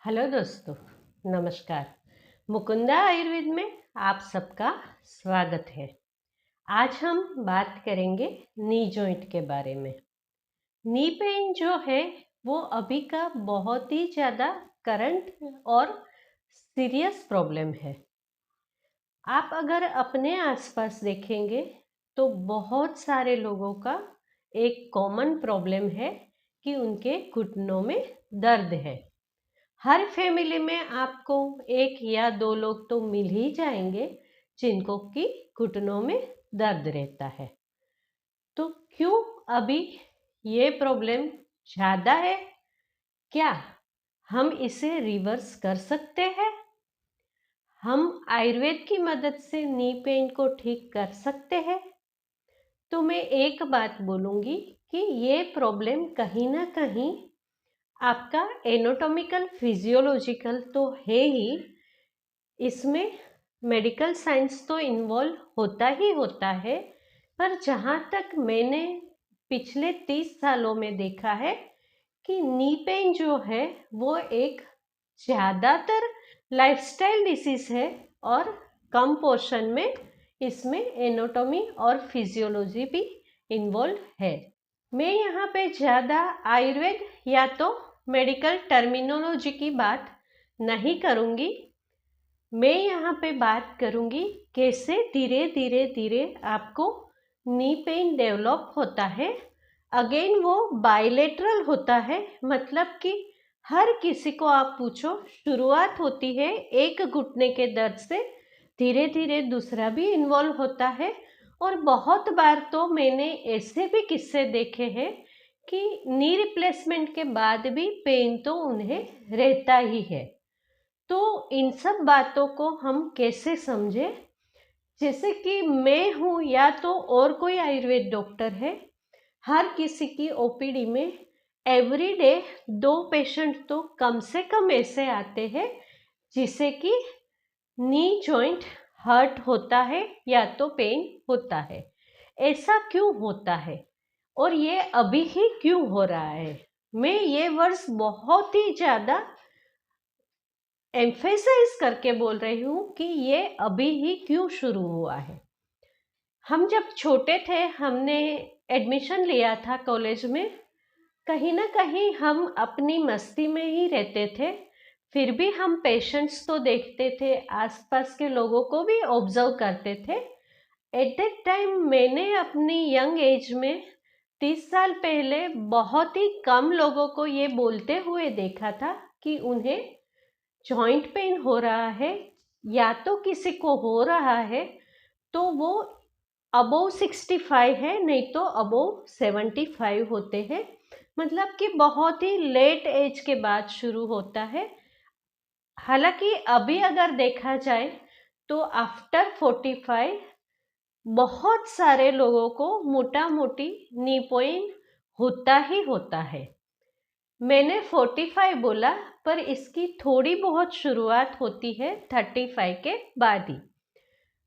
Hello दोस्तों, नमस्कार। मुकुंदा आयुर्वेद में आप सबका स्वागत है। आज हम बात करेंगे नी जॉइंट के बारे में। नी पेन जो है वो अभी का बहुत ही ज़्यादा करंट और सीरियस प्रॉब्लम है। आप अगर अपने आसपास देखेंगे तो बहुत सारे लोगों का एक कॉमन प्रॉब्लम है कि उनके घुटनों में दर्द है। हर फैमिली में आपको एक या दो लोग तो मिल ही जाएंगे जिनको कि घुटनों में दर्द रहता है। तो क्यों अभी ये प्रॉब्लम ज़्यादा है? क्या हम इसे रिवर्स कर सकते हैं? हम आयुर्वेद की मदद से नी पेन को ठीक कर सकते हैं? तो मैं एक बात बोलूँगी कि ये प्रॉब्लम कहीं ना कहीं आपका एनाटॉमिकल फिजियोलॉजिकल तो है ही, इसमें मेडिकल साइंस तो इन्वॉल्व होता ही होता है। पर जहाँ तक मैंने पिछले 30 सालों में देखा है कि नी पेन जो है वो एक ज़्यादातर लाइफस्टाइल डिसीज है और कम पोर्शन में इसमें एनाटॉमी और फिजियोलॉजी भी इन्वॉल्व है। मैं यहाँ पे ज़्यादा आयुर्वेद या तो मेडिकल टर्मिनोलॉजी की बात नहीं करूँगी। मैं यहाँ पे बात करूँगी कैसे धीरे धीरे धीरे आपको नी पेन डेवलप होता है। अगेन वो बायलेटरल होता है, मतलब कि हर किसी को आप पूछो, शुरुआत होती है एक घुटने के दर्द से, धीरे धीरे दूसरा भी इन्वॉल्व होता है। और बहुत बार तो मैंने ऐसे भी किस्से देखे हैं कि नी रिप्लेसमेंट के बाद भी पेन तो उन्हें रहता ही है। तो इन सब बातों को हम कैसे समझें? जैसे कि मैं हूँ या तो और कोई आयुर्वेद डॉक्टर है, हर किसी की ओपीडी में एवरीडे 2 पेशेंट तो कम से कम ऐसे आते हैं जिसे कि नी जॉइंट हर्ट होता है या तो पेन होता है। ऐसा क्यों होता है और ये अभी ही क्यों हो रहा है? मैं ये वर्ड्स बहुत ही ज़्यादा एम्फेसाइज करके बोल रही हूँ कि ये अभी ही क्यों शुरू हुआ है। हम जब छोटे थे, हमने एडमिशन लिया था कॉलेज में, कहीं ना कहीं हम अपनी मस्ती में ही रहते थे। फिर भी हम पेशेंट्स तो देखते थे, आसपास के लोगों को भी ऑब्जर्व करते थे। एट दैट टाइम मैंने अपनी यंग एज में 30 साल पहले बहुत ही कम लोगों को ये बोलते हुए देखा था कि उन्हें जॉइंट पेन हो रहा है, या तो किसी को हो रहा है तो वो अबोव 65 है, नहीं तो अबोव 75 होते हैं। मतलब कि बहुत ही लेट एज के बाद शुरू होता है। हालांकि अभी अगर देखा जाए तो आफ्टर 45 बहुत सारे लोगों को मोटा मोटी नी पेन होता ही होता है। मैंने 45 बोला, पर इसकी थोड़ी बहुत शुरुआत होती है 35 के बाद ही।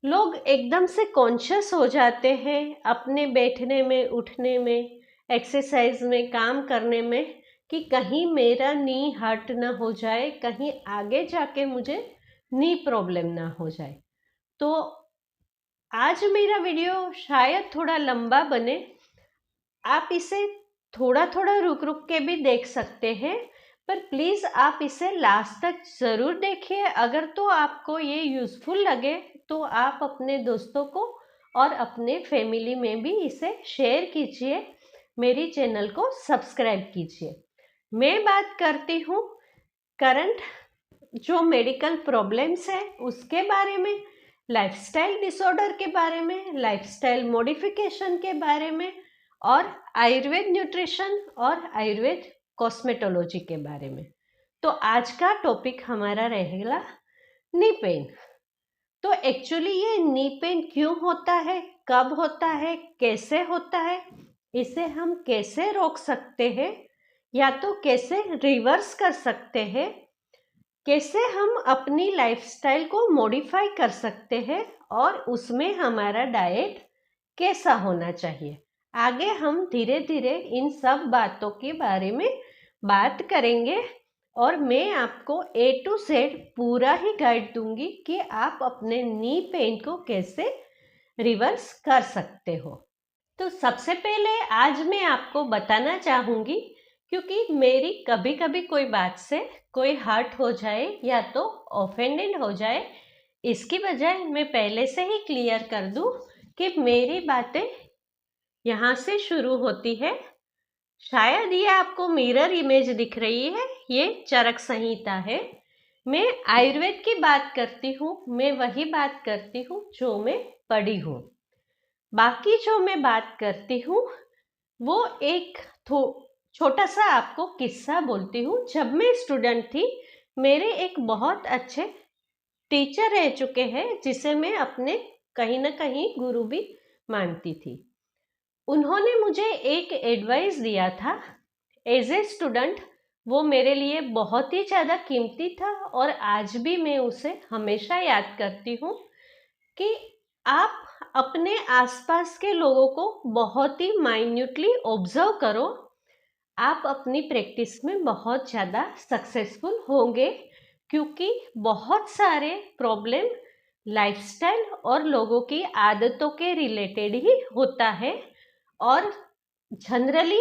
लोग एकदम से कॉन्शियस हो जाते हैं अपने बैठने में, उठने में, एक्सरसाइज में, काम करने में, कि कहीं मेरा नी हर्ट ना हो जाए, कहीं आगे जाके मुझे नी प्रॉब्लम ना हो जाए। तो आज मेरा वीडियो शायद थोड़ा लंबा बने, आप इसे थोड़ा थोड़ा रुक रुक के भी देख सकते हैं, पर प्लीज़ आप इसे लास्ट तक ज़रूर देखिए। अगर तो आपको ये यूज़फुल लगे तो आप अपने दोस्तों को और अपने फैमिली में भी इसे शेयर कीजिए। मेरी चैनल को सब्सक्राइब कीजिए। मैं बात करती हूँ करंट जो मेडिकल प्रॉब्लम्स है उसके बारे में, लाइफस्टाइल डिसऑर्डर के बारे में, लाइफस्टाइल मॉडिफिकेशन के बारे में, और आयुर्वेद न्यूट्रिशन और आयुर्वेद कॉस्मेटोलॉजी के बारे में। तो आज का टॉपिक हमारा रहेगा नी पेन। तो एक्चुअली ये नी पेन क्यों होता है, कब होता है, कैसे होता है, इसे हम कैसे रोक सकते हैं या तो कैसे रिवर्स कर सकते हैं, कैसे हम अपनी लाइफस्टाइल को मॉडिफाई कर सकते हैं और उसमें हमारा डाइट कैसा होना चाहिए। आगे हम धीरे धीरे इन सब बातों के बारे में बात करेंगे। और मैं आपको A to Z पूरा ही गाइड दूंगी कि आप अपने नी पेन को कैसे रिवर्स कर सकते हो। तो सबसे पहले आज मैं आपको बताना चाहूँगी, क्योंकि मेरी कभी कभी कोई बात से कोई हर्ट हो जाए या तो ऑफेंडेड हो जाए, इसकी बजाय मैं पहले से ही क्लियर कर दूं कि मेरी बातें यहाँ से शुरू होती है। शायद ये आपको मिरर इमेज दिख रही है, ये चरक संहिता है। मैं आयुर्वेद की बात करती हूँ, मैं वही बात करती हूँ जो मैं पढ़ी हूँ। बाकी जो मैं बात करती हूँ वो एक छोटा सा आपको किस्सा बोलती हूँ। जब मैं स्टूडेंट थी, मेरे एक बहुत अच्छे टीचर रह चुके हैं जिसे मैं अपने कहीं ना कहीं गुरु भी मानती थी। उन्होंने मुझे एक एडवाइस दिया था एज ए स्टूडेंट, वो मेरे लिए बहुत ही ज़्यादा कीमती था और आज भी मैं उसे हमेशा याद करती हूँ कि आप अपने आसपास के लोगों को बहुत ही माइन्यूटली ऑब्जर्व करो, आप अपनी प्रैक्टिस में बहुत ज़्यादा सक्सेसफुल होंगे, क्योंकि बहुत सारे प्रॉब्लम लाइफस्टाइल और लोगों की आदतों के रिलेटेड ही होता है। और जनरली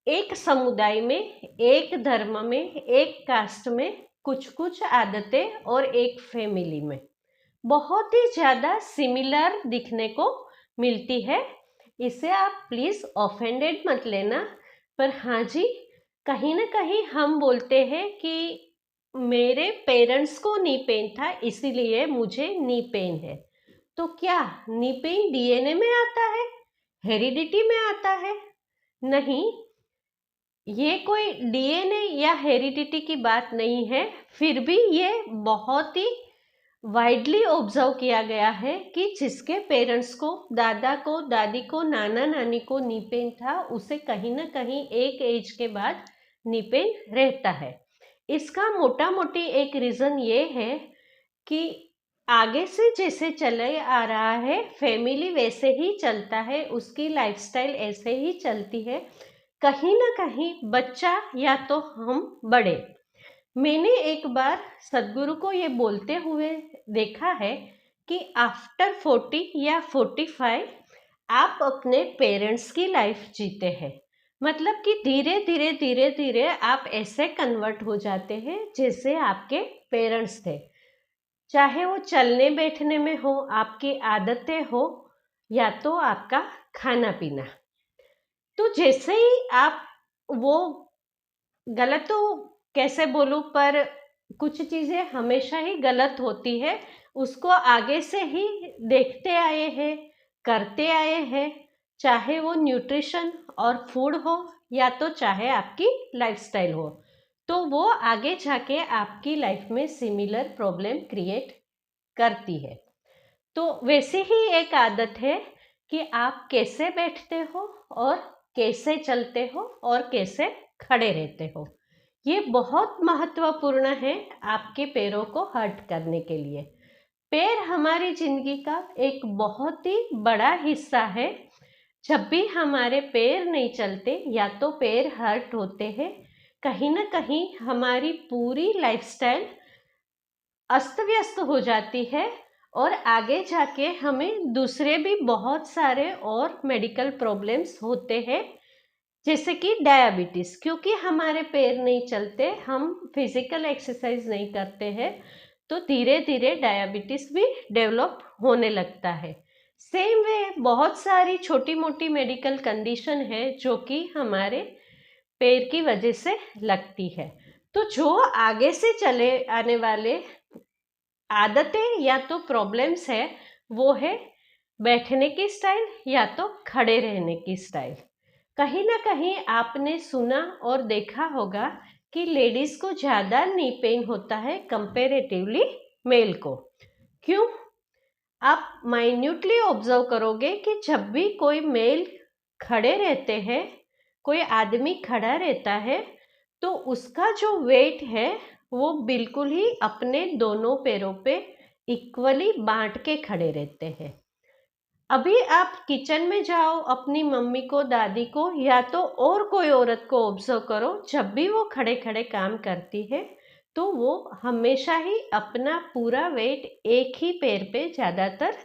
एक समुदाय में, एक धर्म में, एक कास्ट में कुछ कुछ आदतें और एक फैमिली में बहुत ही ज़्यादा सिमिलर दिखने को मिलती है। इसे आप प्लीज़ ऑफेंडेड मत लेना, पर हाँ जी, कहीं ना कहीं हम बोलते हैं कि मेरे पेरेंट्स को नी पेन था इसीलिए मुझे नी पेन है। तो क्या नी पेन डीएनए में आता है, हेरिडिटी में आता है? नहीं, ये कोई डीएनए या हेरिडिटी की बात नहीं है। फिर भी ये बहुत ही वाइडली ऑब्जर्व किया गया है कि जिसके पेरेंट्स को, दादा को, दादी को, नाना नानी को नी पेन था, उसे कहीं ना कहीं एक एज के बाद नी पेन रहता है। इसका मोटा मोटी एक रीज़न ये है कि आगे से जैसे चले आ रहा है, फैमिली वैसे ही चलता है, उसकी लाइफस्टाइल ऐसे ही चलती है। कहीं ना कहीं बच्चा या तो हम बड़े, मैंने एक बार सदगुरु को ये बोलते हुए देखा है कि आफ्टर 40 या 45 आप अपने पेरेंट्स की लाइफ जीते हैं। मतलब कि धीरे धीरे धीरे धीरे आप ऐसे कन्वर्ट हो जाते हैं जैसे आपके पेरेंट्स थे, चाहे वो चलने बैठने में हो, आपकी आदतें हो, या तो आपका खाना पीना। तो जैसे ही आप वो, गलत तो कैसे बोलूं, पर कुछ चीज़ें हमेशा ही गलत होती है, उसको आगे से ही देखते आए हैं, करते आए हैं, चाहे वो न्यूट्रिशन और फूड हो या तो चाहे आपकी लाइफस्टाइल हो, तो वो आगे जाके आपकी लाइफ में सिमिलर प्रॉब्लम क्रिएट करती है। तो वैसे ही एक आदत है कि आप कैसे बैठते हो और कैसे चलते हो और कैसे खड़े रहते हो। ये बहुत महत्वपूर्ण है आपके पैरों को हर्ट करने के लिए। पैर हमारी जिंदगी का एक बहुत ही बड़ा हिस्सा है। जब भी हमारे पैर नहीं चलते या तो पैर हर्ट होते हैं, कहीं ना कहीं हमारी पूरी लाइफस्टाइल अस्त व्यस्त हो जाती है और आगे जाके हमें दूसरे भी बहुत सारे और मेडिकल प्रॉब्लम्स होते हैं, जैसे कि डायबिटीज़। क्योंकि हमारे पैर नहीं चलते, हम फिजिकल एक्सरसाइज नहीं करते हैं, तो धीरे धीरे डायबिटीज़ भी डेवलप होने लगता है। सेम वे बहुत सारी छोटी मोटी मेडिकल कंडीशन है जो कि हमारे पैर की वजह से लगती है। तो जो आगे से चले आने वाले आदतें या तो प्रॉब्लम्स है, वो है बैठने की स्टाइल या तो खड़े रहने की स्टाइल। कहीं ना कहीं आपने सुना और देखा होगा कि लेडीज को ज़्यादा नी पेन होता है कंपेरेटिवली मेल को। क्यों? आप माइन्यूटली ऑब्जर्व करोगे कि जब भी कोई मेल खड़े रहते हैं, कोई आदमी खड़ा रहता है, तो उसका जो वेट है वो बिल्कुल ही अपने दोनों पैरों पे इक्वली बांट के खड़े रहते हैं। अभी आप किचन में जाओ, अपनी मम्मी को, दादी को या तो और कोई औरत को ऑब्जर्व करो, जब भी वो खड़े खड़े काम करती है तो वो हमेशा ही अपना पूरा वेट एक ही पैर पे ज़्यादातर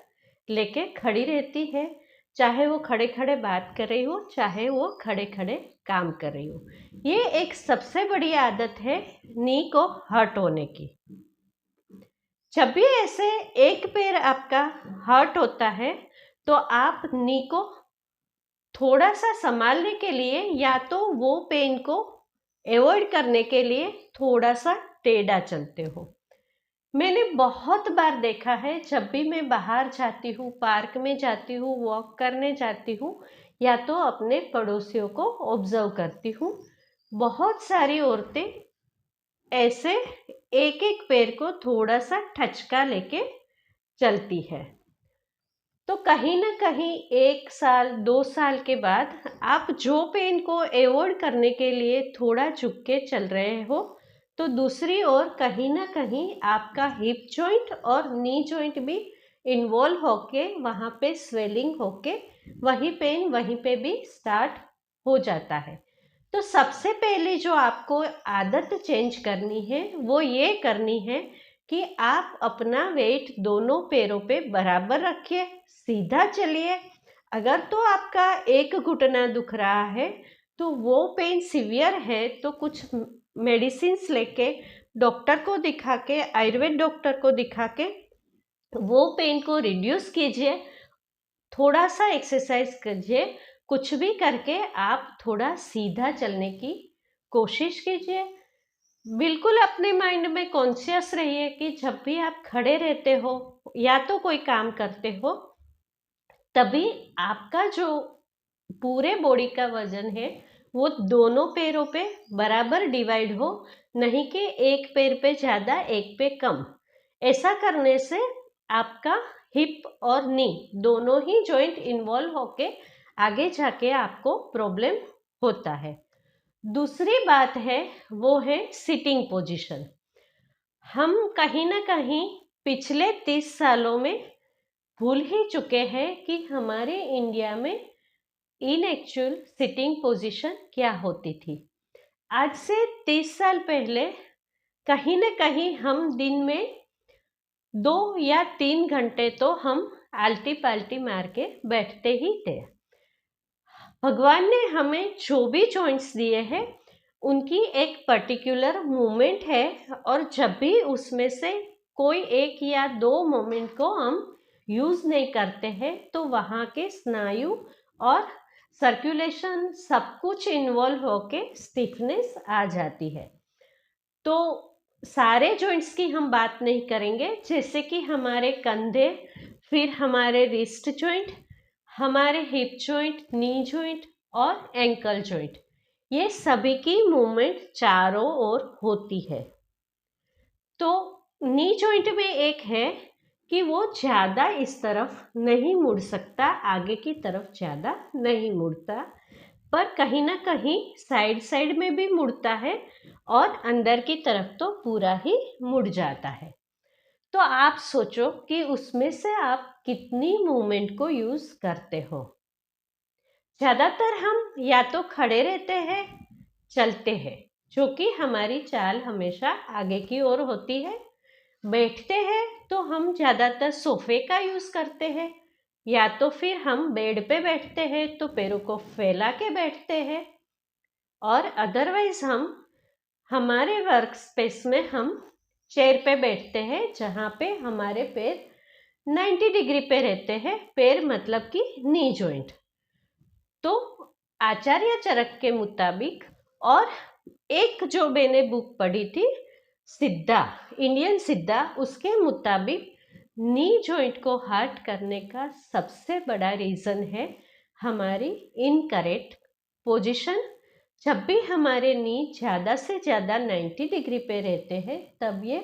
लेके खड़ी रहती है, चाहे वो खड़े खड़े बात कर रही हो, चाहे वो खड़े खड़े काम कर रही हो। ये एक सबसे बड़ी आदत है नी को हर्ट होने की। जब भी ऐसे एक पैर आपका हर्ट होता है तो आप नी को थोड़ा सा संभालने के लिए या तो वो पेन को अवॉइड करने के लिए थोड़ा सा टेढ़ा चलते हो। मैंने बहुत बार देखा है, जब भी मैं बाहर जाती हूँ, पार्क में जाती हूँ, वॉक करने जाती हूँ या तो अपने पड़ोसियों को ऑब्जर्व करती हूँ, बहुत सारी औरतें ऐसे एक एक पैर को थोड़ा सा ठचका लेके चलती है। तो कहीं ना कहीं 1 साल 2 साल के बाद आप जो पेन को अवॉइड करने के लिए थोड़ा झुक के चल रहे हो, तो दूसरी ओर कहीं ना कहीं आपका हिप जॉइंट और नी जॉइंट भी इन्वॉल्व होके वहाँ पे स्वेलिंग होके वही पेन वहीं पे भी स्टार्ट हो जाता है। तो सबसे पहले जो आपको आदत चेंज करनी है वो ये करनी है कि आप अपना वेट दोनों पैरों पे बराबर रखिए, सीधा चलिए। अगर तो आपका एक घुटना दुख रहा है तो वो पेन सीवियर है तो कुछ मेडिसिन्स लेके डॉक्टर को दिखा के, आयुर्वेद डॉक्टर को दिखा के वो पेन को रिड्यूस कीजिए, थोड़ा सा एक्सरसाइज कीजिए, कुछ भी करके आप थोड़ा सीधा चलने की कोशिश कीजिए। बिल्कुल अपने माइंड में कॉन्शियस रहिए कि जब भी आप खड़े रहते हो या तो कोई काम करते हो, तभी आपका जो पूरे बॉडी का वजन है वो दोनों पैरों पे बराबर डिवाइड हो, नहीं कि एक पैर पे ज़्यादा एक पे कम। ऐसा करने से आपका हिप और नी दोनों ही जॉइंट इन्वॉल्व होके आगे जाके आपको प्रॉब्लम होता है। दूसरी बात है वो है सिटिंग पोजीशन। हम कहीं ना कहीं पिछले 30 सालों में भूल ही चुके हैं कि हमारे इंडिया में इन एक्चुअल सिटिंग पोजीशन क्या होती थी। आज से 30 साल पहले कहीं ना कहीं हम दिन में 2 या 3 घंटे तो हम आलटी पालटी मार के बैठते ही थे। भगवान ने हमें जो भी जॉइंट्स दिए हैं उनकी एक पर्टिकुलर मूवमेंट है, और जब भी उसमें से कोई एक या दो मूवमेंट को हम यूज़ नहीं करते हैं तो वहाँ के स्नायु और सर्कुलेशन सब कुछ इन्वॉल्व होके स्टिफनेस आ जाती है। तो सारे जॉइंट्स की हम बात नहीं करेंगे, जैसे कि हमारे कंधे, फिर हमारे रिस्ट जॉइंट, हमारे हिप जॉइंट, नी जॉइंट और एंकल जॉइंट, ये सभी की मूवमेंट चारों ओर होती है। तो नी जॉइंट में एक है कि वो ज़्यादा इस तरफ नहीं मुड़ सकता, आगे की तरफ ज़्यादा नहीं मुड़ता, पर कहीं ना कहीं साइड साइड में भी मुड़ता है और अंदर की तरफ तो पूरा ही मुड़ जाता है। तो आप सोचो कि उसमें से आप कितनी मूवमेंट को यूज़ करते हो। ज़्यादातर हम या तो खड़े रहते हैं, चलते हैं, जो कि हमारी चाल हमेशा आगे की ओर होती है। बैठते हैं तो हम ज़्यादातर सोफे का यूज़ करते हैं, या तो फिर हम बेड पे बैठते हैं तो पैरों को फैला के बैठते हैं, और अदरवाइज हम हमारे वर्क स्पेस में हम चेयर पे बैठते हैं जहाँ पे हमारे पैर 90 डिग्री पे रहते हैं, पैर मतलब कि नी जॉइंट। तो आचार्य चरक के मुताबिक, और एक जो मैंने बुक पढ़ी थी सिद्धा, इंडियन सिद्धा, उसके मुताबिक नी जॉइंट को हर्ट करने का सबसे बड़ा रीज़न है हमारी इनकरेक्ट पोजीशन। जब भी हमारे नी ज़्यादा से ज़्यादा 90 डिग्री पे रहते हैं तब ये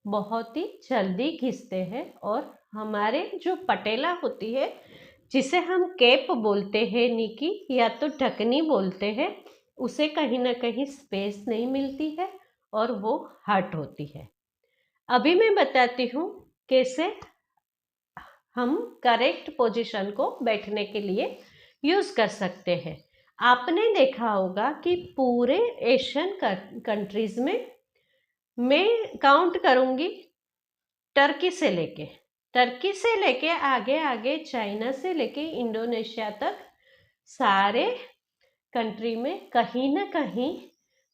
बहुत ही जल्दी घिसते हैं, और हमारे जो पटेला होती है, जिसे हम कैप बोलते हैं नी की, या तो ढकनी बोलते हैं, उसे कहीं ना कहीं स्पेस नहीं मिलती है और वो हर्ट होती है। अभी मैं बताती हूँ कैसे हम करेक्ट पोजीशन को बैठने के लिए यूज़ कर सकते हैं। आपने देखा होगा कि पूरे एशियन कंट्रीज़ में मैं काउंट करूँगी टर्की से लेके आगे आगे चाइना से लेके इंडोनेशिया तक सारे कंट्री में कहीं ना कहीं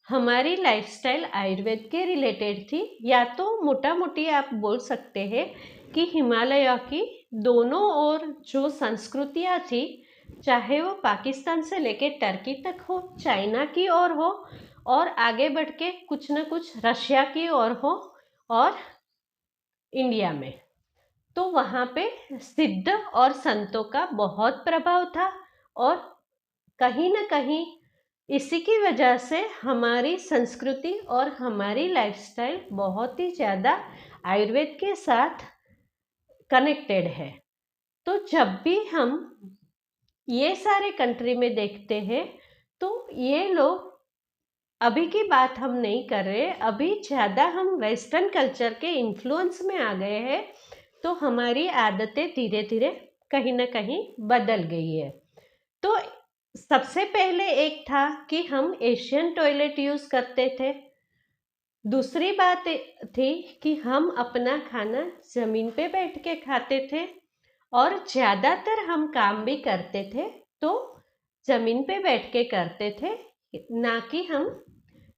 हमारी लाइफस्टाइल आयुर्वेद के रिलेटेड थी, या तो मोटा मोटी आप बोल सकते हैं कि हिमालय की दोनों ओर जो संस्कृतियाँ थी, चाहे वो पाकिस्तान से लेके टर्की तक हो, चाइना की ओर हो, और आगे बढ़ के कुछ न कुछ रशिया की ओर हो, और इंडिया में, तो वहाँ पे सिद्ध और संतों का बहुत प्रभाव था। और कहीं ना कहीं इसी की वजह से हमारी संस्कृति और हमारी लाइफस्टाइल बहुत ही ज़्यादा आयुर्वेद के साथ कनेक्टेड है। तो जब भी हम ये सारे कंट्री में देखते हैं तो ये लोग, अभी की बात हम नहीं कर रहे, अभी ज़्यादा हम वेस्टर्न कल्चर के इन्फ्लुएंस में आ गए हैं, तो हमारी आदतें धीरे धीरे कहीं ना कहीं बदल गई है। तो सबसे पहले एक था कि हम एशियन टॉयलेट यूज़ करते थे। दूसरी बात थी कि हम अपना खाना ज़मीन पे बैठ के खाते थे, और ज़्यादातर हम काम भी करते थे तो ज़मीन पे बैठ के करते थे, ना कि हम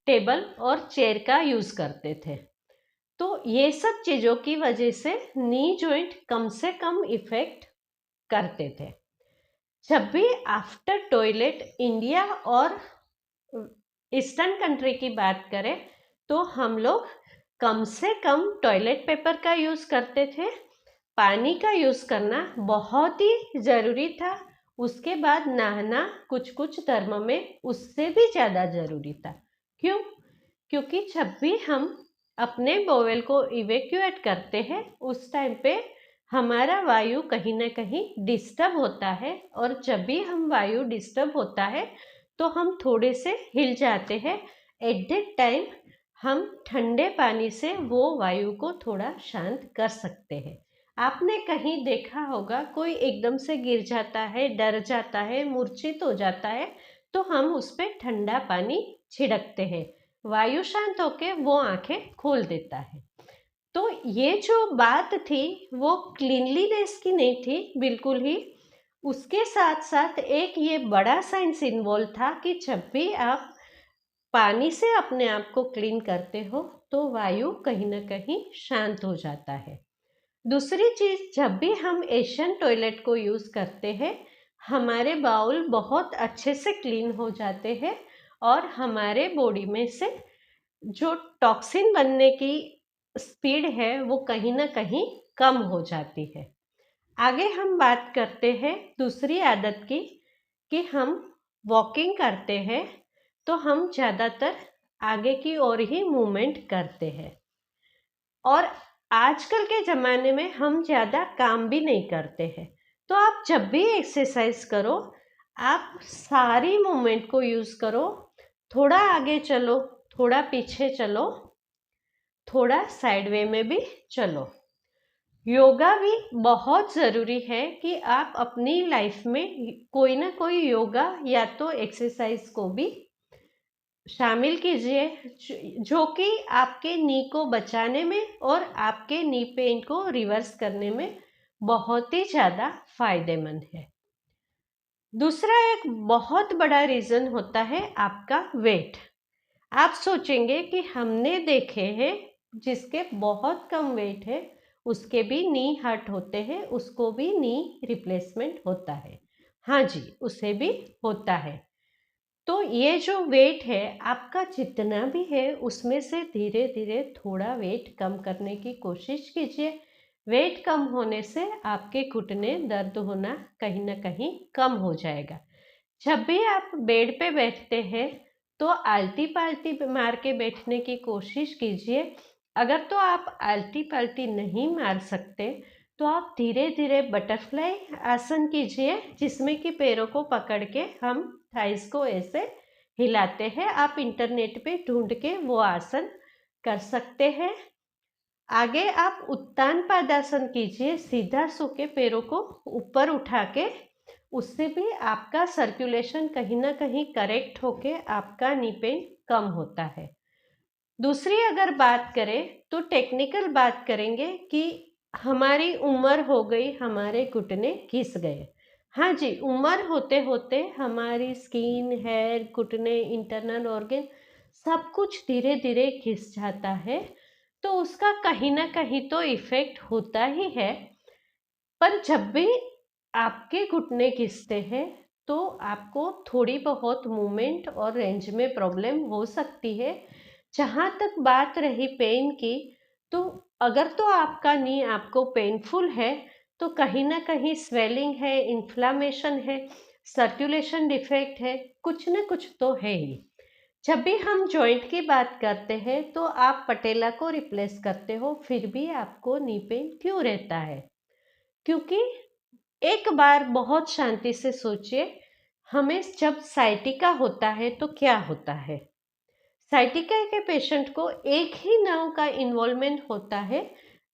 टेबल और चेयर का यूज़ करते थे। तो ये सब चीज़ों की वजह से नी जॉइंट कम से कम इफ़ेक्ट करते थे। जब भी आफ्टर टॉयलेट इंडिया और ईस्टर्न कंट्री की बात करें तो हम लोग कम से कम टॉयलेट पेपर का यूज़ करते थे। पानी का यूज़ करना बहुत ही ज़रूरी था। उसके बाद नहाना कुछ कुछ धर्म में उससे भी ज़्यादा ज़रूरी था। क्यों? क्योंकि जब भी हम अपने बोवेल को इवेक्यूएट करते हैं उस टाइम पे हमारा वायु कहीं ना कहीं डिस्टर्ब होता है, और जब भी हम वायु डिस्टर्ब होता है तो हम थोड़े से हिल जाते हैं। एट दैट टाइम हम ठंडे पानी से वो वायु को थोड़ा शांत कर सकते हैं। आपने कहीं देखा होगा कोई एकदम से गिर जाता है, डर जाता है, मूर्छित हो जाता है, तो हम उस पर ठंडा पानी छिड़कते हैं, वायु शांत होके वो आंखें खोल देता है। तो ये जो बात थी वो क्लीनलीनेस की नहीं थी बिल्कुल ही, उसके साथ साथ एक ये बड़ा साइंस इन्वॉल्व था कि जब भी आप पानी से अपने आप को क्लीन करते हो तो वायु कहीं ना कहीं शांत हो जाता है। दूसरी चीज़, जब भी हम एशियन टॉयलेट को यूज़ करते हैं हमारे बाउल बहुत अच्छे से क्लीन हो जाते हैं, और हमारे बॉडी में से जो टॉक्सिन बनने की स्पीड है वो कहीं ना कहीं कम हो जाती है। आगे हम बात करते हैं दूसरी आदत की, कि हम वॉकिंग करते हैं तो हम ज़्यादातर आगे की ओर ही मूवमेंट करते हैं, और आजकल के ज़माने में हम ज़्यादा काम भी नहीं करते हैं। तो आप जब भी एक्सरसाइज करो आप सारी मूवमेंट को यूज़ करो, थोड़ा आगे चलो, थोड़ा पीछे चलो, थोड़ा साइड वे में भी चलो। योगा भी बहुत ज़रूरी है कि आप अपनी लाइफ में कोई ना कोई योगा या तो एक्सरसाइज को भी शामिल कीजिए, जो कि आपके नी को बचाने में और आपके नी पेन को रिवर्स करने में बहुत ही ज़्यादा फायदेमंद है। दूसरा एक बहुत बड़ा रीज़न होता है आपका वेट। आप सोचेंगे कि हमने देखे हैं जिसके बहुत कम वेट है उसके भी नी हर्ट होते हैं, उसको भी नी रिप्लेसमेंट होता है। हाँ जी, उसे भी होता है। तो ये जो वेट है आपका जितना भी है उसमें से धीरे धीरे थोड़ा वेट कम करने की कोशिश कीजिए। वेट कम होने से आपके घुटने दर्द होना कहीं ना कहीं कम हो जाएगा। जब भी आप बेड पे बैठते हैं तो आलती पालती मार के बैठने की कोशिश कीजिए। अगर तो आप आलती पालती नहीं मार सकते तो आप धीरे धीरे बटरफ्लाई आसन कीजिए, जिसमें कि पैरों को पकड़ के हम थाइस को ऐसे हिलाते हैं। आप इंटरनेट पे ढूंढ के वो आसन कर सकते हैं। आगे आप उत्तान पादासन कीजिए, सीधा सो के पैरों को ऊपर उठा के, उससे भी आपका सर्कुलेशन कहीं ना कहीं करेक्ट होके आपका नी पेन कम होता है। दूसरी अगर बात करें तो टेक्निकल बात करेंगे कि हमारी उम्र हो गई, हमारे घुटने घिस गए। हाँ जी, उम्र होते होते हमारी स्किन, हेयर, घुटने, इंटरनल ऑर्गन सब कुछ धीरे धीरे घिस जाता है, तो उसका कहीं ना कहीं तो इफेक्ट होता ही है। पर जब भी आपके घुटने घिसते हैं तो आपको थोड़ी बहुत मूवमेंट और रेंज में प्रॉब्लम हो सकती है। जहाँ तक बात रही पेन की, तो अगर तो आपका नी आपको पेनफुल है तो कहीं ना कहीं स्वेलिंग है, इन्फ्लामेशन है, सर्कुलेशन डिफेक्ट है, कुछ न कुछ तो है ही। जब भी हम जॉइंट की बात करते हैं तो आप पटेला को रिप्लेस करते हो, फिर भी आपको नी पेन क्यों रहता है? क्योंकि एक बार बहुत शांति से सोचिए, हमें जब साइटिका होता है तो क्या होता है? साइटिका के पेशेंट को एक ही नर्व का इन्वॉल्वमेंट होता है,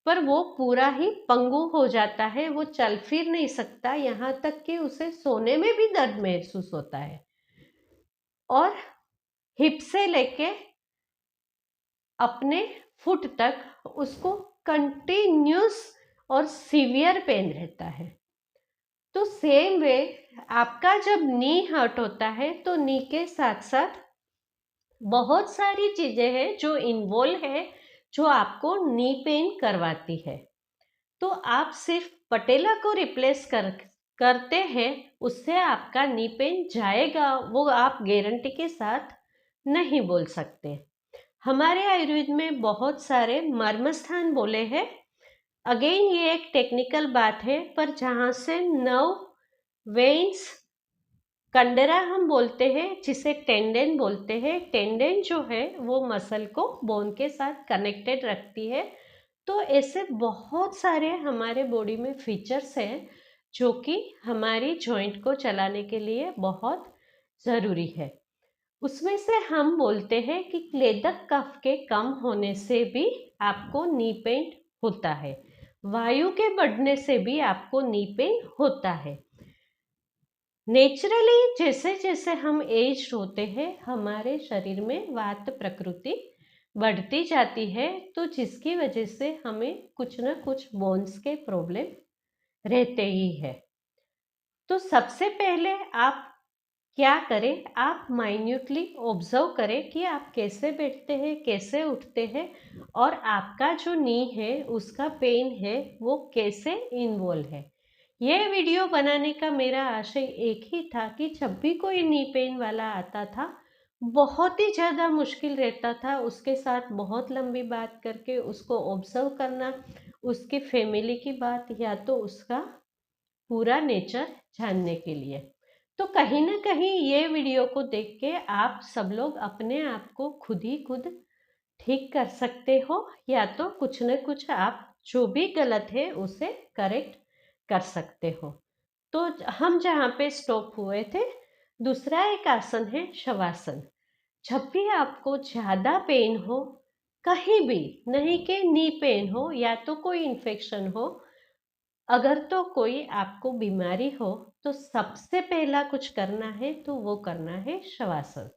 पर वो पूरा ही पंगु हो जाता है, वो चल फिर नहीं सकता, यहाँ तक कि उसे सोने में भी दर्द महसूस होता है। और हिप से लेके अपने फुट तक उसको कंटिन्यूस और सीवियर पेन रहता है। तो सेम वे आपका जब नी हर्ट होता है तो नी के साथ साथ बहुत सारी चीजें हैं जो इन्वॉल्व है, जो आपको नी पेन करवाती है। तो आप सिर्फ पटेला को रिप्लेस करते हैं, उससे आपका नी पेन जाएगा वो आप गारंटी के साथ नहीं बोल सकते। हमारे आयुर्वेद में बहुत सारे मर्मस्थान बोले हैं। अगेन ये एक टेक्निकल बात है, पर जहाँ से नर्व, वेन्स, कंडरा हम बोलते हैं, जिसे टेंडन बोलते हैं, टेंडन जो है वो मसल को बोन के साथ कनेक्टेड रखती है। तो ऐसे बहुत सारे हमारे बॉडी में फीचर्स हैं जो कि हमारी जॉइंट को चलाने के लिए बहुत ज़रूरी है। उसमें से हम बोलते हैं कि क्लेदक कफ के कम होने से भी आपको नी पेन होता है, वायु के बढ़ने से भी आपको नी पेन होता है। नेचुरली जैसे जैसे हम एज होते हैं, हमारे शरीर में वात प्रकृति बढ़ती जाती है, तो जिसकी वजह से हमें कुछ ना कुछ बोन्स के प्रॉब्लम रहते ही है। तो सबसे पहले आप क्या करें, आप माइन्यूटली ऑब्जर्व करें कि आप कैसे बैठते हैं, कैसे उठते हैं, और आपका जो नी है उसका पेन है वो कैसे इन्वॉल्व है। यह वीडियो बनाने का मेरा आशय एक ही था कि जब भी कोई नी पेन वाला आता था, बहुत ही ज़्यादा मुश्किल रहता था उसके साथ बहुत लंबी बात करके उसको ऑब्जर्व करना, उसकी फैमिली की बात या तो उसका पूरा नेचर जानने के लिए। तो कहीं ना कहीं ये वीडियो को देख के आप सब लोग अपने आप को खुद ही खुद ठीक कर सकते हो, या तो कुछ न कुछ आप जो भी गलत है उसे करेक्ट कर सकते हो। तो हम जहाँ पे स्टॉप हुए थे, दूसरा एक आसन है शवासन। जब भी आपको ज़्यादा पेन हो, कहीं भी, नहीं कि नी पेन हो या तो कोई इन्फेक्शन हो, अगर तो कोई आपको बीमारी हो, तो सबसे पहला कुछ करना है तो वो करना है शवासन।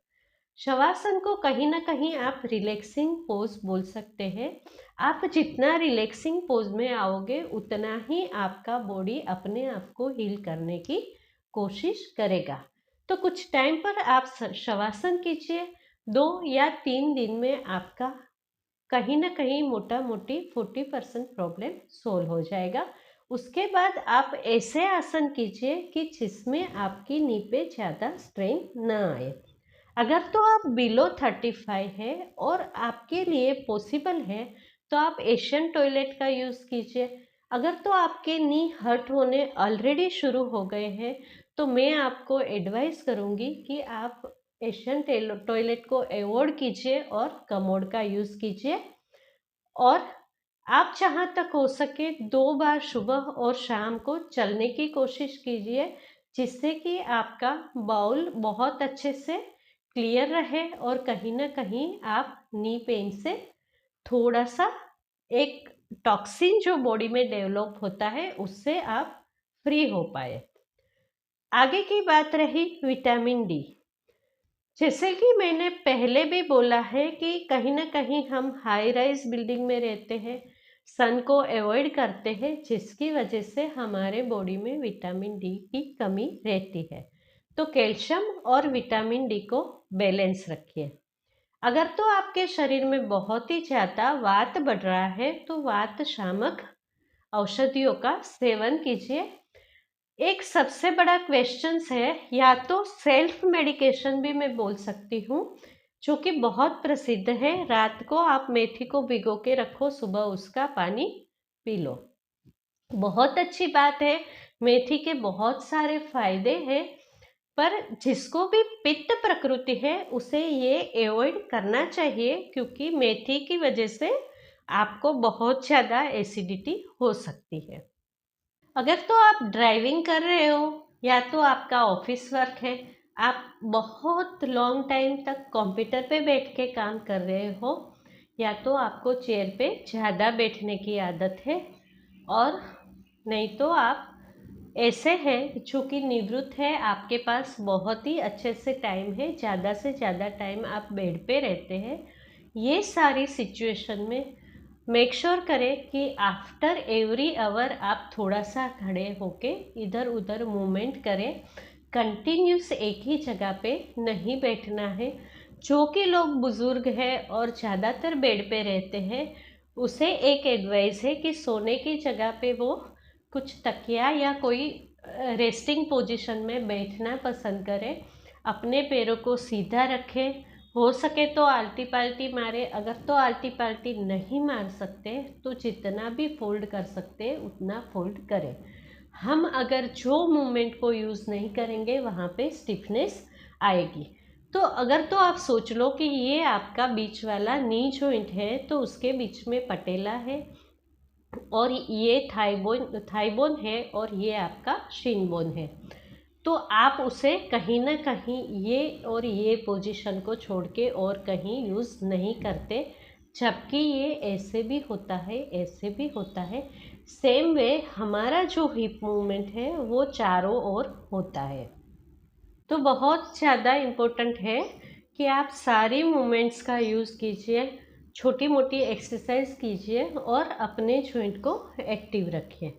शवासन को कहीं ना कहीं आप रिलैक्सिंग पोज बोल सकते हैं। आप जितना रिलैक्सिंग पोज में आओगे उतना ही आपका बॉडी अपने आप को हील करने की कोशिश करेगा। तो कुछ टाइम पर आप शवासन कीजिए, 2 या 3 दिन में आपका कहीं ना कहीं मोटा मोटी 40% प्रॉब्लम सोल्व हो जाएगा। उसके बाद आप ऐसे आसन कीजिए कि जिसमें आपकी नी पे ज़्यादा स्ट्रेन ना आए। अगर तो आप बिलो 35 है और आपके लिए पॉसिबल है तो आप एशियन टॉयलेट का यूज़ कीजिए। अगर तो आपके नी हर्ट होने ऑलरेडी शुरू हो गए हैं तो मैं आपको एडवाइस करूँगी कि आप एशियन टॉयलेट को अवॉइड कीजिए और कमोड का यूज़ कीजिए। और आप जहाँ तक हो सके 2 बार सुबह और शाम को चलने की कोशिश कीजिए, जिससे कि आपका बाउल बहुत अच्छे से क्लियर रहे और कहीं ना कहीं आप नी पेन से थोड़ा सा एक टॉक्सिन जो बॉडी में डेवलप होता है उससे आप फ्री हो पाए। आगे की बात रही विटामिन डी। जैसे कि मैंने पहले भी बोला है कि कहीं ना कहीं हम हाई राइज बिल्डिंग में रहते हैं, सन को अवॉइड करते हैं, जिसकी वजह से हमारे बॉडी में विटामिन डी की कमी रहती है। तो कैल्शियम और विटामिन डी को बैलेंस रखिए। अगर तो आपके शरीर में बहुत ही ज़्यादा वात बढ़ रहा है तो वात शामक औषधियों का सेवन कीजिए। एक सबसे बड़ा क्वेश्चन है, या तो सेल्फ मेडिकेशन भी मैं बोल सकती हूँ, जो कि बहुत प्रसिद्ध है। रात को आप मेथी को भिगो के रखो, सुबह उसका पानी पी लो। बहुत अच्छी बात है, मेथी के बहुत सारे फायदे हैं, पर जिसको भी पित्त प्रकृति है उसे ये अवॉइड करना चाहिए, क्योंकि मेथी की वजह से आपको बहुत ज़्यादा एसिडिटी हो सकती है। अगर तो आप ड्राइविंग कर रहे हो या तो आपका ऑफिस वर्क है, आप बहुत लॉन्ग टाइम तक कंप्यूटर पे बैठ के काम कर रहे हो, या तो आपको चेयर पे ज़्यादा बैठने की आदत है, और नहीं तो आप ऐसे हैं जो कि निवृत्त है, आपके पास बहुत ही अच्छे से टाइम है, ज़्यादा से ज़्यादा टाइम आप बेड पे रहते हैं। ये सारी सिचुएशन में मेक श्योर करें कि आफ्टर एवरी आवर आप थोड़ा सा खड़े होके इधर उधर मूवमेंट करें। कंटिन्यूस एक ही जगह पे नहीं बैठना है। जो कि लोग बुजुर्ग हैं और ज़्यादातर बेड पे रहते हैं, उसे एक एडवाइस है कि सोने की जगह पे वो कुछ तकिया या कोई रेस्टिंग पोजीशन में बैठना पसंद करें। अपने पैरों को सीधा रखें, हो सके तो आल्टी पाल्टी मारे। अगर तो आल्टी पाल्टी नहीं मार सकते तो जितना भी फोल्ड कर सकते उतना फोल्ड करें। हम अगर जो मूवमेंट को यूज़ नहीं करेंगे वहाँ पे स्टिफनेस आएगी। तो अगर तो आप सोच लो कि ये आपका बीच वाला नी जॉइंट है, तो उसके बीच में पटेला है, और ये थाई बोन है, और ये आपका शिन बोन है। तो आप उसे कहीं ना कहीं ये और ये पोजीशन को छोड़ के और कहीं यूज़ नहीं करते, जबकि ये ऐसे भी होता है, ऐसे भी होता है। सेम वे हमारा जो हिप मूवमेंट है वो चारों ओर होता है। तो बहुत ज़्यादा इम्पोर्टेंट है कि आप सारी मूवमेंट्स का यूज़ कीजिए, छोटी मोटी एक्सरसाइज कीजिए और अपने जॉइंट को एक्टिव रखिए।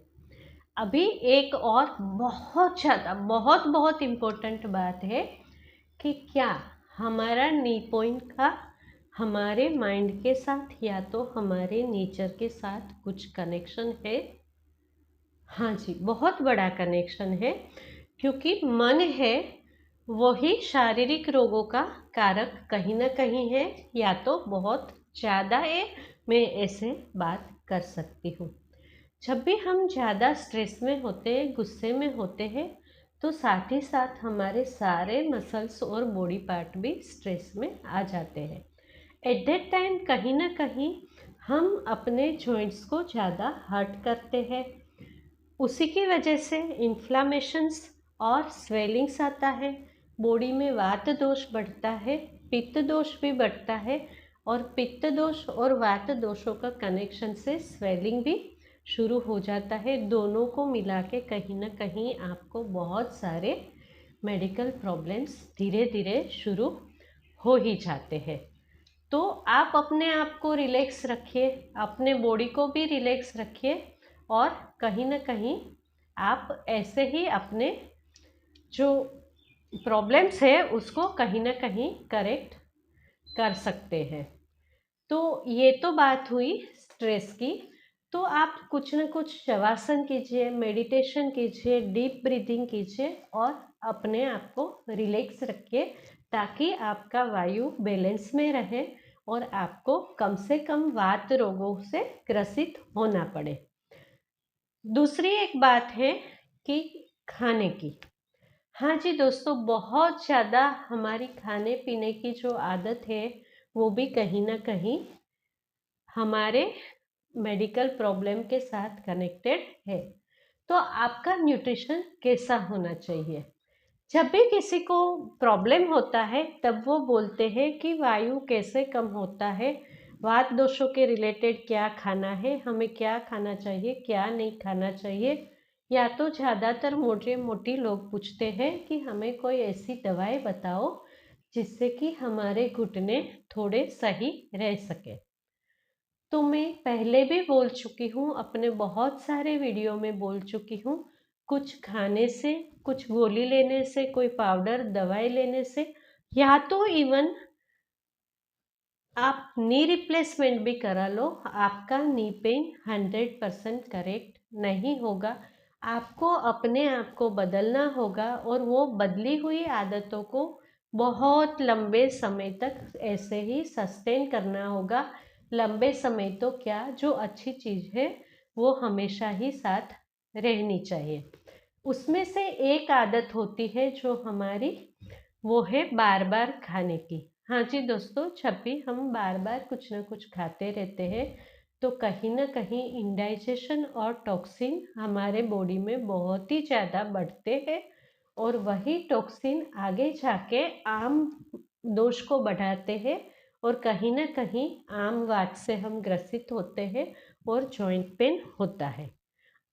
अभी एक और बहुत ज़्यादा बहुत बहुत इम्पोर्टेंट बात है कि क्या हमारा नी पॉइंट का हमारे माइंड के साथ या तो हमारे नेचर के साथ कुछ कनेक्शन है? हाँ जी, बहुत बड़ा कनेक्शन है, क्योंकि मन है वही शारीरिक रोगों का कारक कहीं ना कहीं है, या तो बहुत ज़्यादा है। मैं ऐसे बात कर सकती हूँ। जब भी हम ज़्यादा स्ट्रेस में होते हैं, गुस्से में होते हैं, तो साथ ही साथ हमारे सारे मसल्स और बॉडी पार्ट भी स्ट्रेस में आ जाते हैं। एट दैट टाइम कहीं ना कहीं हम अपने जॉइंट्स को ज़्यादा हर्ट करते हैं। उसी की वजह से इन्फ्लामेशंस और स्वेलिंग्स आता है, बॉडी में वात दोष बढ़ता है, पित्त दोष भी बढ़ता है, और पित्त दोष और वात दोषों का कनेक्शन से स्वेलिंग भी शुरू हो जाता है। दोनों को मिला के कहीं ना कहीं आपको बहुत सारे मेडिकल प्रॉब्लम्स धीरे धीरे शुरू हो ही जाते हैं। तो आप अपने आप को रिलैक्स रखिए, अपने बॉडी को भी रिलैक्स रखिए, और कहीं ना कहीं आप ऐसे ही अपने जो प्रॉब्लम्स है उसको कहीं ना कहीं करेक्ट कर सकते हैं। तो ये तो बात हुई स्ट्रेस की। तो आप कुछ न कुछ शवासन कीजिए, मेडिटेशन कीजिए, डीप ब्रीदिंग कीजिए, और अपने आप को रिलैक्स रखिए, ताकि आपका वायु बैलेंस में रहे और आपको कम से कम वात रोगों से ग्रसित होना पड़े। दूसरी एक बात है कि खाने की। हाँ जी दोस्तों, बहुत ज़्यादा हमारी खाने पीने की जो आदत है वो भी कहीं ना कहीं हमारे मेडिकल प्रॉब्लम के साथ कनेक्टेड है। तो आपका न्यूट्रिशन कैसा होना चाहिए? जब भी किसी को प्रॉब्लम होता है तब वो बोलते हैं कि वायु कैसे कम होता है, वात दोषों के रिलेटेड क्या खाना है, हमें क्या खाना चाहिए, क्या नहीं खाना चाहिए। या तो ज़्यादातर मोटी लोग पूछते हैं कि हमें कोई ऐसी दवाई बताओ जिससे कि हमारे घुटने थोड़े सही रह सके। तो मैं पहले भी बोल चुकी हूँ, अपने बहुत सारे वीडियो में बोल चुकी हूँ, कुछ खाने से, कुछ गोली लेने से, कोई पाउडर दवाई लेने से, या तो इवन आप नी रिप्लेसमेंट भी करा लो, आपका नी पेन 100% करेक्ट नहीं होगा। आपको अपने आप को बदलना होगा और वो बदली हुई आदतों को बहुत लंबे समय तक ऐसे ही सस्टेन करना होगा। लंबे समय तो क्या, जो अच्छी चीज़ है वो हमेशा ही साथ रहनी चाहिए। उसमें से एक आदत होती है जो हमारी, वो है बार बार खाने की। हाँ जी दोस्तों, जब भी हम बार बार कुछ ना कुछ खाते रहते हैं तो कहीं ना कहीं इंडाइजेशन और टॉक्सिन हमारे बॉडी में बहुत ही ज़्यादा बढ़ते हैं और वही टॉक्सिन आगे जाके आम दोष को बढ़ाते हैं और कहीं ना कहीं आम वात से हम ग्रसित होते हैं और जॉइंट पेन होता है।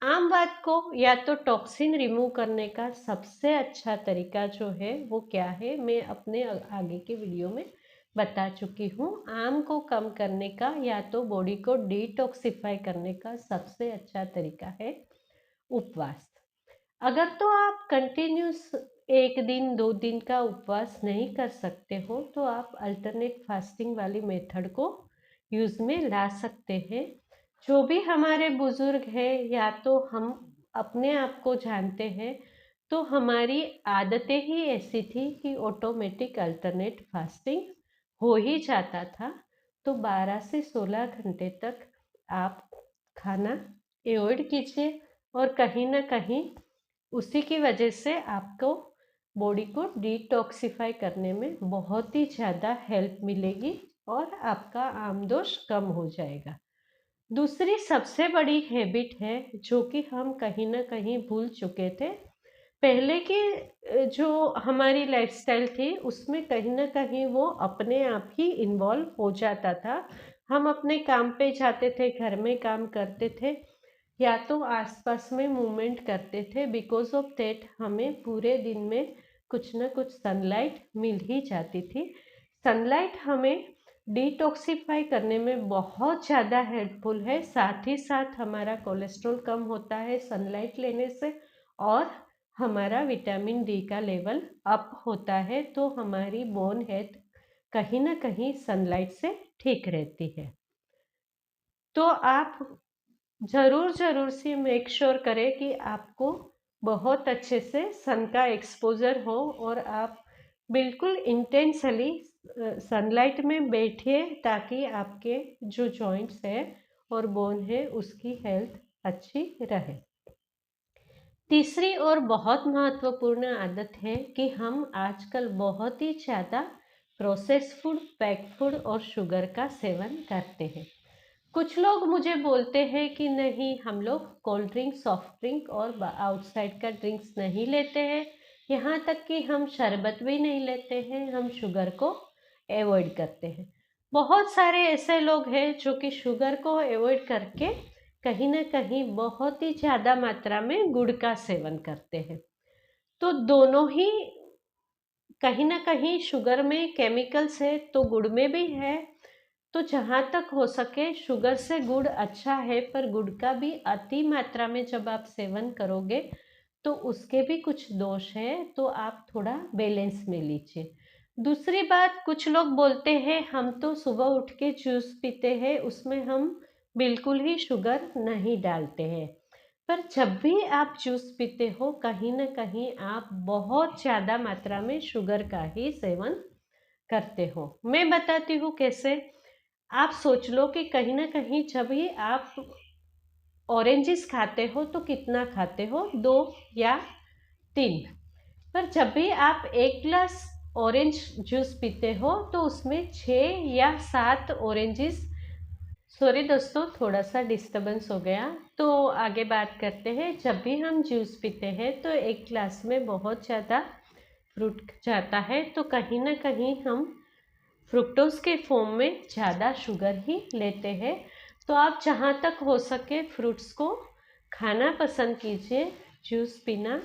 आम बात को या तो टॉक्सिन रिमूव करने का सबसे अच्छा तरीका जो है वो क्या है, मैं अपने आगे के वीडियो में बता चुकी हूँ। आम को कम करने का या तो बॉडी को डिटॉक्सिफाई करने का सबसे अच्छा तरीका है उपवास। अगर तो आप कंटिन्यूस 1 दिन 2 दिन का उपवास नहीं कर सकते हो तो आप अल्टरनेट फास्टिंग वाली मेथड को यूज़ में ला सकते हैं। जो भी हमारे बुजुर्ग हैं या तो हम अपने आप को जानते हैं, तो हमारी आदतें ही ऐसी थी कि ऑटोमेटिक अल्टरनेट फास्टिंग हो ही जाता था। तो 12 से 16 घंटे तक आप खाना अवॉइड कीजिए और कहीं ना कहीं उसी की वजह से आपको बॉडी को डिटॉक्सिफाई करने में बहुत ही ज़्यादा हेल्प मिलेगी और आपका आमदोष कम हो जाएगा। दूसरी सबसे बड़ी हैबिट है जो कि हम कहीं ना कहीं भूल चुके थे। पहले की जो हमारी लाइफस्टाइल थी उसमें कहीं ना कहीं वो अपने आप ही इन्वॉल्व हो जाता था। हम अपने काम पे जाते थे, घर में काम करते थे या तो आसपास में मूवमेंट करते थे। बिकॉज ऑफ दैट हमें पूरे दिन में कुछ ना कुछ सनलाइट मिल ही जाती थी। सनलाइट हमें डिटॉक्सिफाई करने में बहुत ज़्यादा हेल्पफुल है। साथ ही साथ हमारा कोलेस्ट्रॉल कम होता है सनलाइट लेने से और हमारा विटामिन डी का लेवल अप होता है। तो हमारी बोन हेल्थ कहीं ना कहीं सनलाइट से ठीक रहती है। तो आप ज़रूर से मेक श्योर करें कि आपको बहुत अच्छे से सन का एक्सपोजर हो और आप बिल्कुल इंटेंसली सनलाइट में बैठिए ताकि आपके जो जॉइंट्स है और बोन है उसकी हेल्थ अच्छी रहे। तीसरी और बहुत महत्वपूर्ण आदत है कि हम आजकल बहुत ही ज़्यादा प्रोसेस्ड फूड, पैक्ड फूड और शुगर का सेवन करते हैं। कुछ लोग मुझे बोलते हैं कि नहीं, हम लोग कोल्ड ड्रिंक, सॉफ्ट ड्रिंक और आउटसाइड का ड्रिंक्स नहीं लेते हैं, यहाँ तक कि हम शरबत भी नहीं लेते हैं, हम शुगर को अवॉइड करते हैं। बहुत सारे ऐसे लोग हैं जो कि शुगर को अवॉइड करके कहीं ना कहीं बहुत ही ज़्यादा मात्रा में गुड़ का सेवन करते हैं। तो दोनों ही कहीं ना कहीं शुगर में केमिकल्स है तो गुड़ में भी है। तो जहाँ तक हो सके शुगर से गुड़ अच्छा है, पर गुड़ का भी अति मात्रा में जब आप सेवन करोगे तो उसके भी कुछ दोष है, तो आप थोड़ा बैलेंस में लीजिए। दूसरी बात, कुछ लोग बोलते हैं हम तो सुबह उठ के जूस पीते हैं, उसमें हम बिल्कुल ही शुगर नहीं डालते हैं। पर जब भी आप जूस पीते हो कहीं ना कहीं आप बहुत ज़्यादा मात्रा में शुगर का ही सेवन करते हो। मैं बताती हूँ कैसे। आप सोच लो कि कहीं ना कहीं जब भी आप ऑरेंजेस खाते हो तो कितना खाते हो, 2 या 3। पर जब भी आप 1 ग्लास ऑरेंज जूस पीते हो तो उसमें 6 या 7 ऑरेंजेस, सॉरी दोस्तों थोड़ा सा डिस्टरबेंस हो गया, तो आगे बात करते हैं। जब भी हम जूस पीते हैं तो 1 ग्लास में बहुत ज़्यादा फ्रूट जाता है, तो कहीं ना कहीं हम फ्रुक्टोज के फॉर्म में ज़्यादा शुगर ही लेते हैं। तो आप जहाँ तक हो सके फ्रूट्स को खाना पसंद कीजिए, जूस पीना